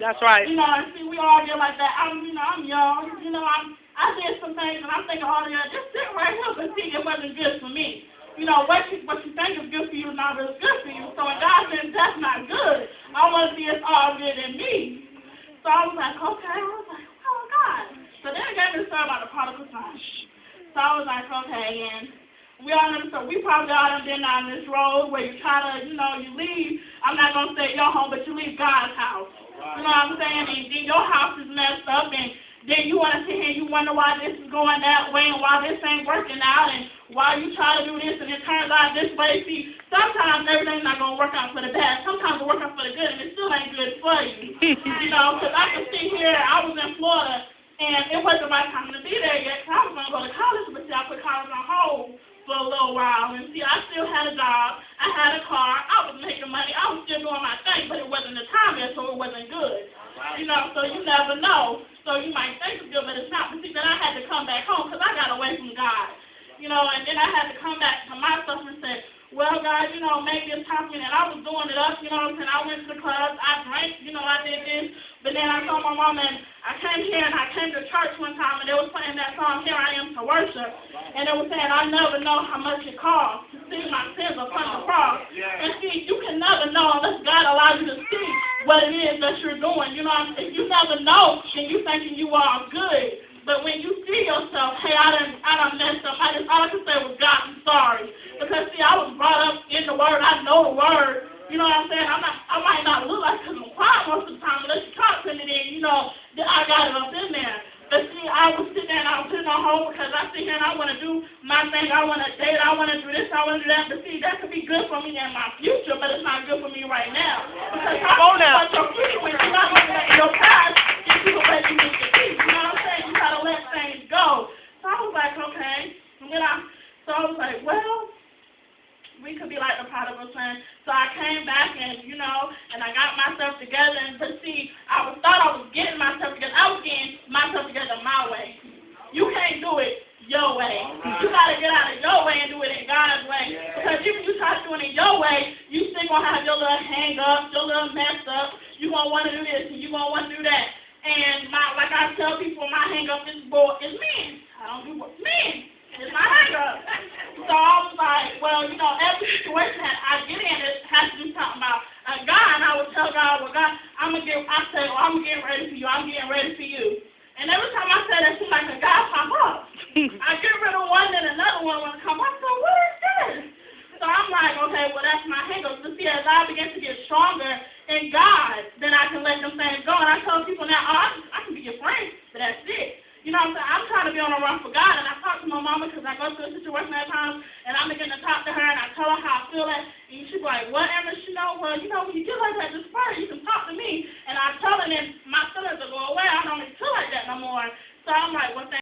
That's right. You know, and see, we all get like that. I'm young. I did some things, and I'm thinking, oh, yeah, just sit right here, but see, it wasn't good for me. What you think is good for you is not really good for you. So when God said that's not good, I want to see it's all good in me. So I was like, okay. I was like, oh, God. So then it gave me the story about the prodigal son. So I was like, okay, and we all know, so we probably all done been down this road where you try to, you leave, I'm not going to say your home, but you leave God's house. You know what I'm saying? And then your house is messed up, and then you want to sit here and you wonder why this is going that way and why this ain't working out and why you try to do this and it turns out this way. See, sometimes everything's not going to work out for the bad. Sometimes it works out for the good, and it still ain't good for you. Because I can see here, I was in Florida, and it wasn't the right time to be there yet, because I was going to go to college, but see, I put college on hold for a little while, and see, I still had a job, I had a car, I was making money, I was still doing my thing, but it wasn't the time yet, so it wasn't good. So you never know. So you might think it's good, but it's not. But see, then I had to come back home because I got away from God. And then I had to come back to myself and say, well, God, maybe it's time for me. And I was doing it up, I went to the clubs, I drank, I did this. But then I told my mom, and I came here and I came to church one time, and they was playing that song, Here I Am to Worship. And they were saying, I never know how much it costs to see my sins upon the cross. And see, you can never know unless God allows you to see what it is that you're doing. If you never know, then you thinking you are good. But when you see yourself, hey, I done messed up. All I could say was, God, I'm sorry. Because, see, I was brought up in the Word. I know the Word. You know what I'm saying? I might not look like I'm quiet most of the time, unless you talk to me, then, I got it up in there. But, see, I would sit there and I would put it on hold because I sit here and I want to do my thing. I want to date. I want to do this. I want to do that. But, see, that could be good for me in my future, but it's not good for me right now. Because how can you let your future when you're not looking at your past and you can let you need to be? You know what I'm saying? You got to let things go. So I was like, okay. And then I was like, well, we could be like the prodigal son. So I came back and, and I got myself together. But see, I thought I was getting myself together. I was getting myself together my way. You can't do it your way. You got to get out of your way and do it in God's way. Because if you try to do it in your way, you still going to have your little hang-ups, your little mess up. You're going to want to do this and you're going to want to do that. And like I tell people, my hang-up is men. I don't do men. It's my hang-up. So I was like, well, every situation that I get in, it has to do something about God. And I would tell God, well, God, I'm getting ready for you. I'm getting ready for you. And every time I say that, it seems like a guy pop up. I get rid of one, then another one want to come up. So what is this? So I'm like, okay, well, that's my hang-up. So see, as I begin to get stronger in God, then I can let them things go. And I tell people now, I can be your friend, but that's it. You know what I'm saying? I'm trying to be on a run for God, and I talk to my mama because I go through a situation at times, and I'm beginning to talk to her, and I tell her how I feel, and she's like, what, Amaris? Well, when you get like that, just pray. You can talk to me, and I tell her, and my feelings will go away. I don't even feel like that no more. So I'm like, well,